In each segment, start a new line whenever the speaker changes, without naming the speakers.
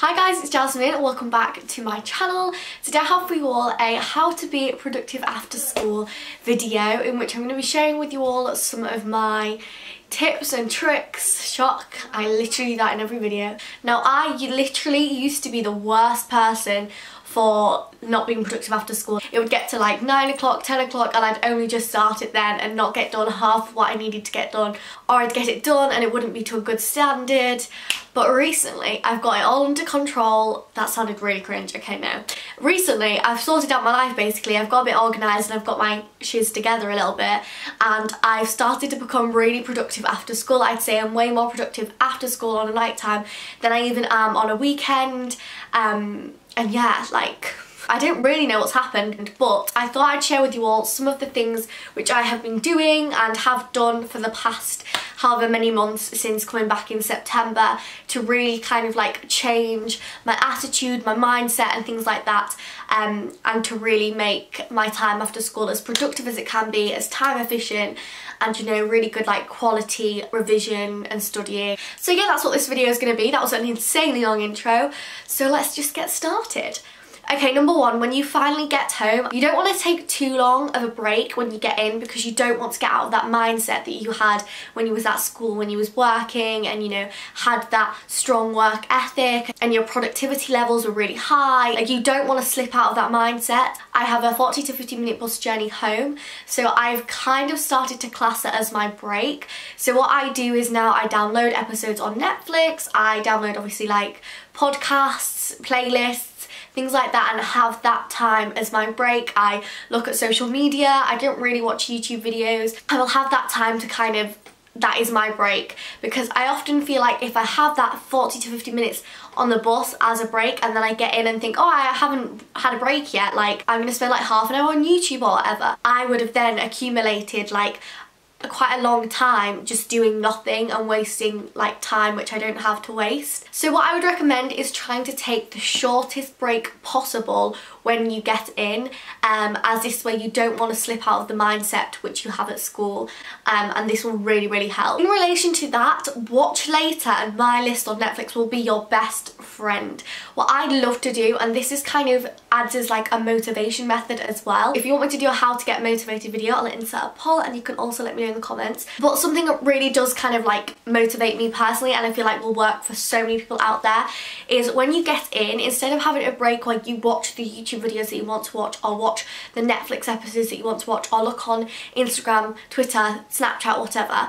Hi guys, it's Jasmine. Welcome back to my channel. Today I have for you all a how to be productive after school video in which I'm going to be sharing with you all some of my tips and tricks. Shock, I literally do that in every video. Now I literally used to be the worst person for not being productive after school. It would get to like 9 o'clock, 10 o'clock and I'd only just start it then and not get done half of what I needed to get done, or I'd get it done and it wouldn't be to a good standard. But recently I've got it all under control. That sounded really cringe, okay no. Recently I've sorted out my life basically. I've got a bit organised and I've got my shiz together a little bit and I've started to become really productive after school. I'd say I'm way more productive after school on a night time than I even am on a weekend. And yeah, like, I don't really know what's happened, but I thought I'd share with you all some of the things which I have been doing and have done for the past however many months since coming back in September to really kind of like change my attitude, my mindset and things like that, and to really make my time after school as productive as it can be, as time efficient and, you know, really good like quality revision and studying. So yeah, that's what this video is going to be. That was an insanely long intro, so let's just get started. Okay, number one, when you finally get home, you don't want to take too long of a break when you get in because you don't want to get out of that mindset that you had when you was at school, when you was working and, you know, had that strong work ethic and your productivity levels were really high. Like, you don't want to slip out of that mindset. I have a 40 to 50 minute bus journey home, so I've kind of started to class it as my break. So what I do is now I download episodes on Netflix, I download obviously like podcasts, playlists, things like that, and have that time as my break. I look at social media, I don't really watch YouTube videos. I will have that time to kind of, that is my break, because I often feel like if I have that 40 to 50 minutes on the bus as a break and then I get in and think, oh, I haven't had a break yet, like I'm gonna spend like half an hour on YouTube or whatever, I would have then accumulated like quite a long time just doing nothing and wasting like time which I don't have to waste. So what I would recommend is trying to take the shortest break possible when you get in, as this way you don't want to slip out of the mindset which you have at school, and this will really help. In relation to that, Watch Later and My List on Netflix will be your best friend. What I'd love to do, and this is kind of adds as like a motivation method as well. If you want me to do a how to get motivated video, I'll insert a poll and you can also let me know in the comments. But something that really does kind of like motivate me personally, and I feel like will work for so many people out there, is when you get in, instead of having a break where you watch the YouTube videos that you want to watch or watch the Netflix episodes that you want to watch or look on Instagram, Twitter, Snapchat, whatever,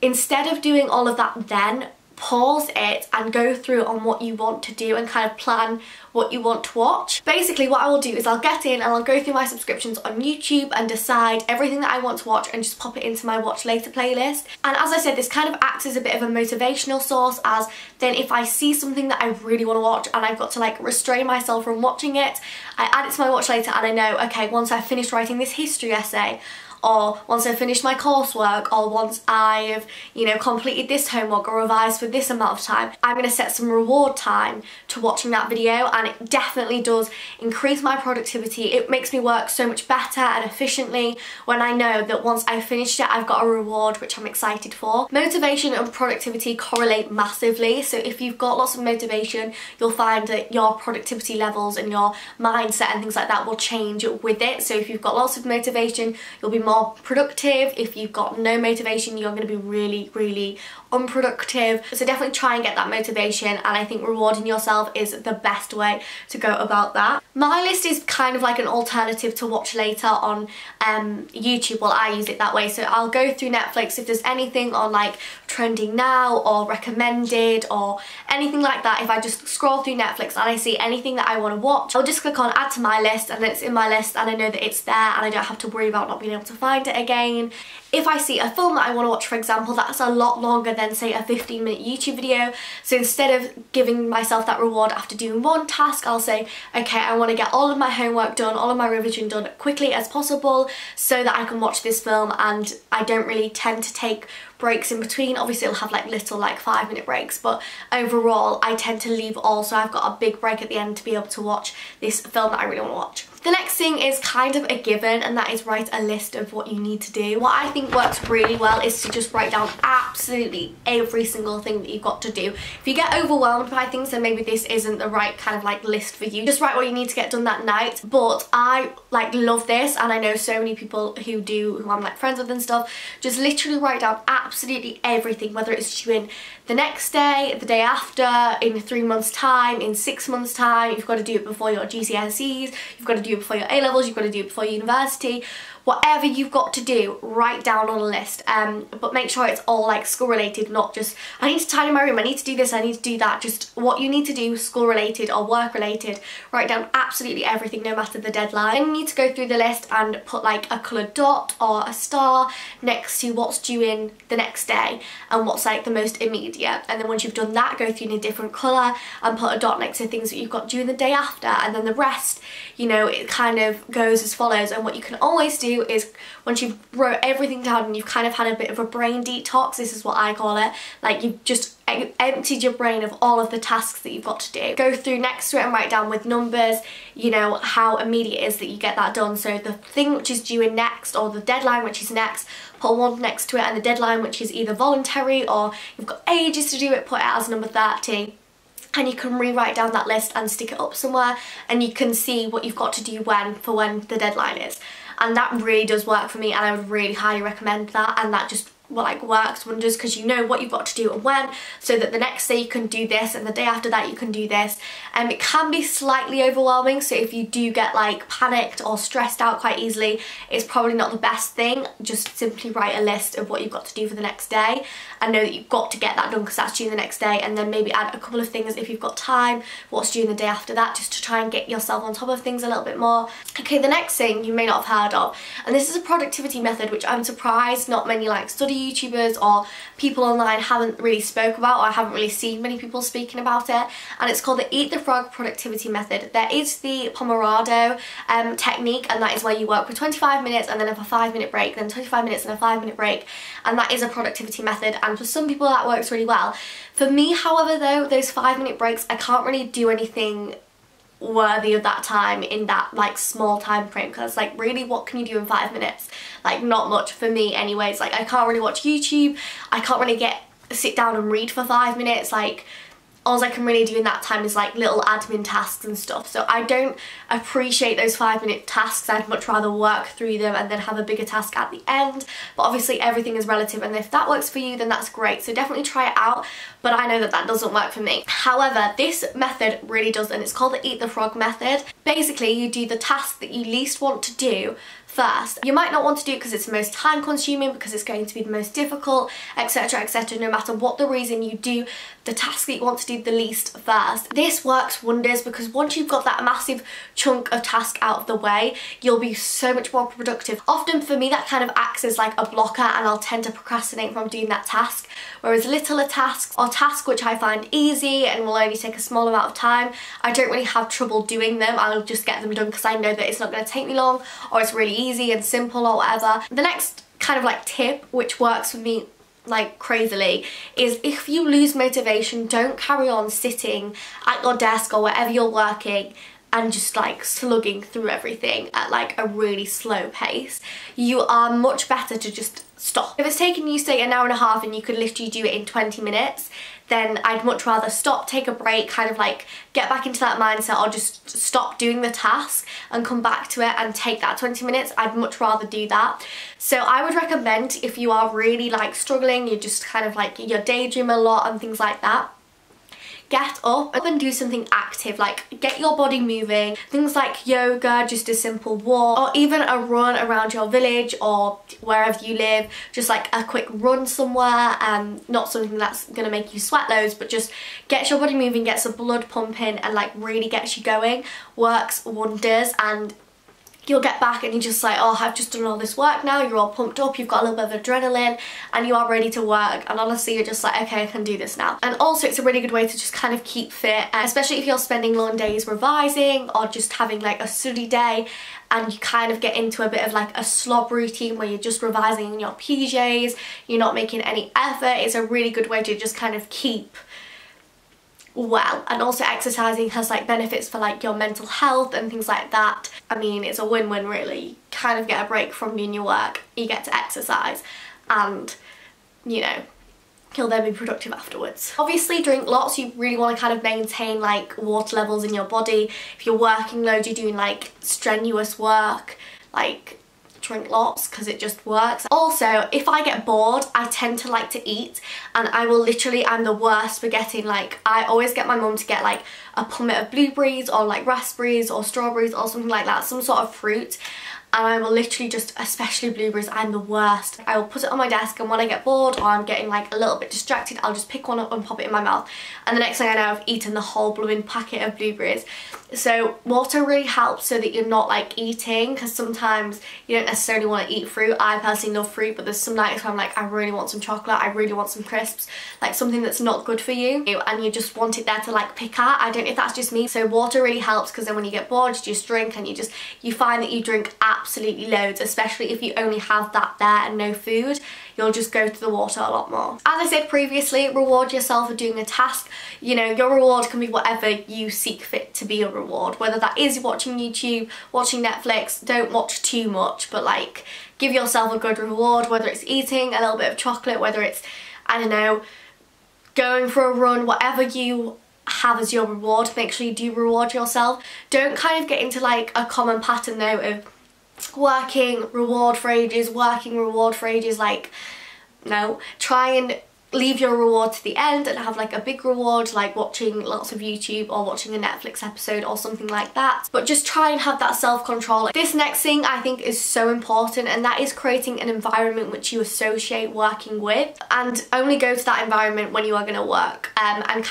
instead of doing all of that then, pause it and go through on what you want to do and kind of plan what you want to watch. Basically what I will do is I'll get in and I'll go through my subscriptions on YouTube and decide everything that I want to watch and just pop it into my Watch Later playlist. And as I said, this kind of acts as a bit of a motivational source, as then if I see something that I really want to watch and I've got to like restrain myself from watching it, I add it to my Watch Later and I know, okay, once I've finished writing this history essay, or once I've finished my coursework, or once I've, you know, completed this homework or revised for this amount of time, I'm going to set some reward time to watching that video, and it definitely does increase my productivity. It makes me work so much better and efficiently when I know that once I've finished it, I've got a reward which I'm excited for. Motivation and productivity correlate massively, so if you've got lots of motivation, you'll find that your productivity levels and your mindset and things like that will change with it. So if you've got lots of motivation, you'll be more productive. If you've got no motivation, you're going to be really unproductive. So definitely try and get that motivation, and I think rewarding yourself is the best way to go about that. My List is kind of like an alternative to Watch Later on YouTube. Well, I use it that way. So I'll go through Netflix, if there's anything on like trending now or recommended or anything like that, if I just scroll through Netflix and I see anything that I want to watch, I'll just click on add to my list and then it's in my list and I know that it's there and I don't have to worry about not being able to find it again. If I see a film that I want to watch, for example, that's a lot longer than say a 15-minute YouTube video, so instead of giving myself that reward after doing one task, I'll say, okay, I want to get all of my homework done, all of my revision done quickly as possible so that I can watch this film, and I don't really tend to take breaks in between. Obviously it'll have like little like 5-minute breaks, but overall I tend to leave all, so I've got a big break at the end to be able to watch this film that I really want to watch. The next thing is kind of a given, and that is write a list of what you need to do. What I think works really well is to just write down absolutely every single thing that you've got to do. If you get overwhelmed by things, then maybe this isn't the right kind of like list for you. Just write what you need to get done that night. But I like love this, and I know so many people who do, who I'm like friends with and stuff, just literally write down absolutely everything, whether it's due in the next day, the day after, in 3 months time, in 6 months time. You've got to do it before your GCSEs, you've got to do it before your A-levels, you've got to do it before university. Whatever you've got to do, write down on a list, but make sure it's all like school related, not just I need to tidy my room, I need to do this, I need to do that. Just what you need to do, school related or work related. Write down absolutely everything, no matter the deadline. Then you need to go through the list and put like a coloured dot or a star next to what's due in the next day and what's like the most immediate. And then once you've done that, go through in a different colour and put a dot next to things that you've got due in the day after. And then the rest, you know, it kind of goes as follows. And what you can always do is, once you've wrote everything down and you've kind of had a bit of a brain detox, this is what I call it, like you've just emptied your brain of all of the tasks that you've got to do, go through next to it and write down with numbers, you know, how immediate it is that you get that done. So the thing which is due in next, or the deadline which is next, put a 1 next to it, and the deadline which is either voluntary or you've got ages to do it, put it as number 30. And you can rewrite down that list and stick it up somewhere, and you can see what you've got to do when the deadline is. And that really does work for me, and I would really highly recommend that. And that just like works wonders, because you know what you've got to do and when, so that the next day you can do this and the day after that you can do this. And it can be slightly overwhelming, so if you do get like panicked or stressed out quite easily, it's probably not the best thing. Just simply write a list of what you've got to do for the next day and know that you've got to get that done because that's due the next day, and then maybe add a couple of things if you've got time, what's due the day after that, just to try and get yourself on top of things a little bit more. Okay, the next thing you may not have heard of, and this is a productivity method which I'm surprised not many like study YouTubers or people online haven't really spoke about, or I haven't really seen many people speaking about it, and it's called the Eat the Frog productivity method. There is the Pomodoro technique, and that is where you work for 25 minutes and then have a 5-minute break, then 25 minutes and a 5-minute break, and that is a productivity method, and for some people that works really well. For me, however, though, those 5-minute breaks, I can't really do anything worthy of that time in that like small time frame, because like really what can you do in 5 minutes? Like not much for me anyways. Like I can't really watch YouTube, I can't really sit down and read for 5 minutes. Like all I can really do in that time is like little admin tasks and stuff. So I don't appreciate those 5-minute tasks. I'd much rather work through them and then have a bigger task at the end. But obviously everything is relative, and if that works for you, then that's great. So definitely try it out, but I know that that doesn't work for me. However, this method really does, and it's called the Eat the Frog method. Basically, you do the task that you least want to do first. You might not want to do it because it's the most time consuming, because it's going to be the most difficult, etc, etc. No matter what the reason, you do the task that you want to do the least first. This works wonders, because once you've got that massive chunk of task out of the way, you'll be so much more productive. Often for me that kind of acts as like a blocker, and I'll tend to procrastinate from doing that task, whereas littler tasks or tasks which I find easy and will only take a small amount of time, I don't really have trouble doing them. I'll just get them done because I know that it's not going to take me long, or it's really easy and simple or whatever. The next kind of like tip which works for me like crazily is, if you lose motivation, don't carry on sitting at your desk or wherever you're working and just like slugging through everything at like a really slow pace. You are much better to just stop. If it's taking you say an hour and a half and you could literally do it in 20 minutes, then I'd much rather stop, take a break, kind of like get back into that mindset, or just stop doing the task and come back to it and take that 20 minutes. I'd much rather do that. So I would recommend, if you are really like struggling, you're just kind of like, you're daydreaming a lot and things like that, get up and do something active, like get your body moving. Things like yoga, just a simple walk, or even a run around your village or wherever you live, just like a quick run somewhere. Not something that's gonna make you sweat loads, but just gets your body moving, gets the blood pumping, and like really gets you going. Works wonders, and you'll get back and you're just like, oh, I've just done all this work now. You're all pumped up, you've got a little bit of adrenaline, and you are ready to work, and honestly you're just like, okay, I can do this now. And also it's a really good way to just kind of keep fit, especially if you're spending long days revising or just having like a study day and you kind of get into a bit of like a slob routine where you're just revising in your PJs, you're not making any effort. It's a really good way to just kind of keep well. And also exercising has like benefits for like your mental health and things like that. I mean, it's a win-win really. You kind of get a break from doing your work, you get to exercise, and you know, you'll then be productive afterwards. Obviously drink lots. You really want to kind of maintain like water levels in your body. If you're working loads, you're doing like strenuous work, like drink lots because it just works. Also, if I get bored, I tend to like to eat, and I will literally, I'm the worst for getting like, I always get my mum to get like a plummet of blueberries or like raspberries or strawberries or something like that, some sort of fruit. And I will literally just, especially blueberries, I'm the worst. I will put it on my desk, and when I get bored or I'm getting like a little bit distracted, I'll just pick one up and pop it in my mouth. And the next thing I know, I've eaten the whole blooming packet of blueberries. So water really helps so that you're not like eating, because sometimes you don't necessarily want to eat fruit. I personally love fruit, but there's some nights where I'm like, I really want some chocolate, I really want some crisps, like something that's not good for you, and you just want it there to like pick at. I don't know if that's just me. So water really helps, because then when you get bored, you just drink, and you find that you drink absolutely loads, especially if you only have that there and no food. You'll just go to the water a lot more. As I said previously, reward yourself for doing a task. You know, your reward can be whatever you seek fit to be your reward, whether that is watching YouTube, watching Netflix. Don't watch too much, but like give yourself a good reward, whether it's eating a little bit of chocolate, whether it's, I don't know, going for a run, whatever you have as your reward, make sure you do reward yourself. Don't kind of get into like a common pattern though of working, reward for ages, working, reward for ages. Like, no, try and leave your reward to the end and have like a big reward, like watching lots of YouTube or watching a Netflix episode or something like that. But just try and have that self-control. This next thing I think is so important, and that is creating an environment which you associate working with, and only go to that environment when you are going to work. And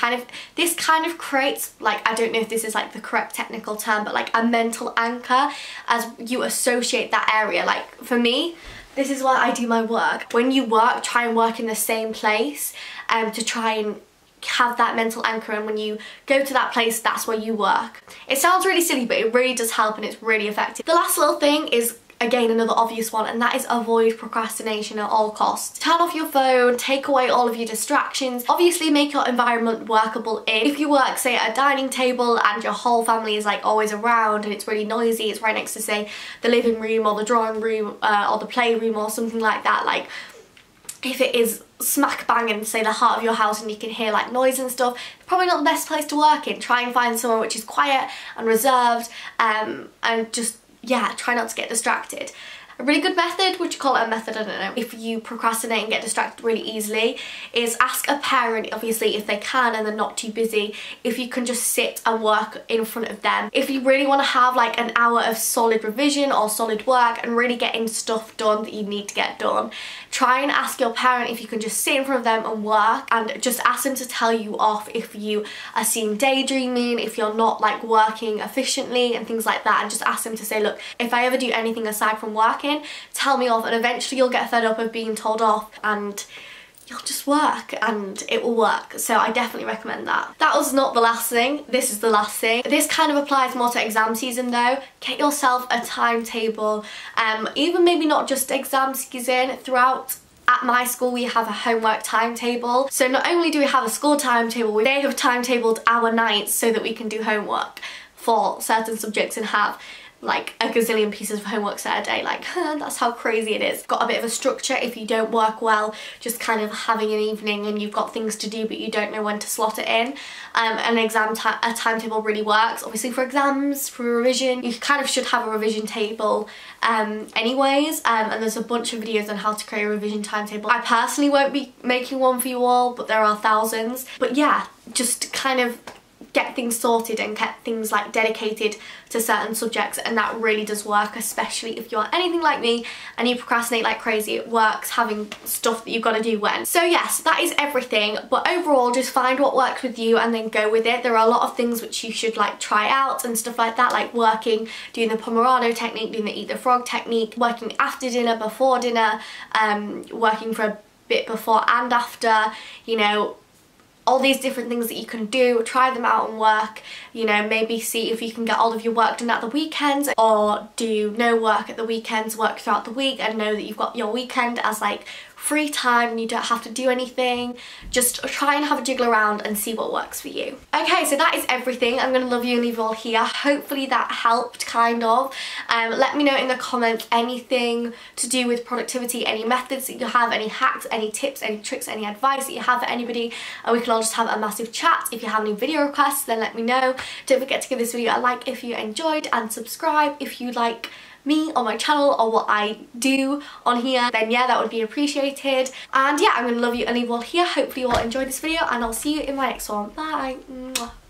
this kind of creates, like, I don't know if this is like the correct technical term, but like a mental anchor as you associate that area. Like for me, this is why I do my work. When you work, try and work in the same place to try and have that mental anchor, and when you go to that place, that's where you work. It sounds really silly, but it really does help, and it's really effective. The last little thing is, again, another obvious one, and that is avoid procrastination at all costs. Turn off your phone, take away all of your distractions. Obviously make your environment workable. If you work, say, at a dining table and your whole family is like always around and it's really noisy, it's right next to, say, the living room or the drawing room or the playroom or something like that, like if it is smack bang in, say, the heart of your house and you can hear like noise and stuff, it's probably not the best place to work in. Try and find somewhere which is quiet and reserved, and just, yeah, try not to get distracted. A really good method, would you call it a method, I don't know, if you procrastinate and get distracted really easily, is ask a parent, obviously if they can and they're not too busy, if you can just sit and work in front of them. If you really want to have like an hour of solid revision or solid work and really getting stuff done that you need to get done, try and ask your parent if you can just sit in front of them and work, and just ask them to tell you off if you are seen daydreaming, if you're not like working efficiently and things like that, and just ask them to say, look, if I ever do anything aside from working, tell me off. And eventually you'll get fed up of being told off and you'll just work and it will work. So I definitely recommend that. That was not the last thing, this is the last thing. This kind of applies more to exam season though. Get yourself a timetable, even maybe not just exam season, throughout. At my school we have a homework timetable, so not only do we have a school timetable, they have timetabled our nights so that we can do homework for certain subjects and have like a gazillion pieces of homework set a day. Like, that's how crazy it is. Got a bit of a structure if you don't work well, just kind of having an evening and you've got things to do but you don't know when to slot it in. A timetable really works. Obviously for exams, for revision, you kind of should have a revision table anyways, and there's a bunch of videos on how to create a revision timetable. I personally won't be making one for you all, but there are thousands. But yeah, just kind of get things sorted and get things like dedicated to certain subjects, and that really does work, especially if you're anything like me and you procrastinate like crazy. It works having stuff that you've got to do when. So yes, that is everything, but overall just find what works with you and then go with it. There are a lot of things which you should like try out and stuff like that, like working, doing the Pomodoro technique, doing the eat the frog technique, working after dinner, before dinner, working for a bit before and after, you know, all these different things that you can do. Try them out and work, you know, maybe see if you can get all of your work done at the weekends, or do no work at the weekends, work throughout the week and know that you've got your weekend as like free time and you don't have to do anything. Just try and have a jiggle around and see what works for you. Okay, so that is everything. I'm gonna love you and leave you all here. Hopefully that helped, kind of. Let me know in the comments anything to do with productivity, any methods that you have, any hacks, any tips, any tricks, any advice that you have for anybody, and we can all just have a massive chat. If you have any video requests, then let me know. Don't forget to give this video a like if you enjoyed, and subscribe if you like me on my channel or what I do on here, then yeah, that would be appreciated. And yeah, I'm gonna love you and leave you all here. Hopefully you all enjoyed this video, and I'll see you in my next one. Bye. Mwah.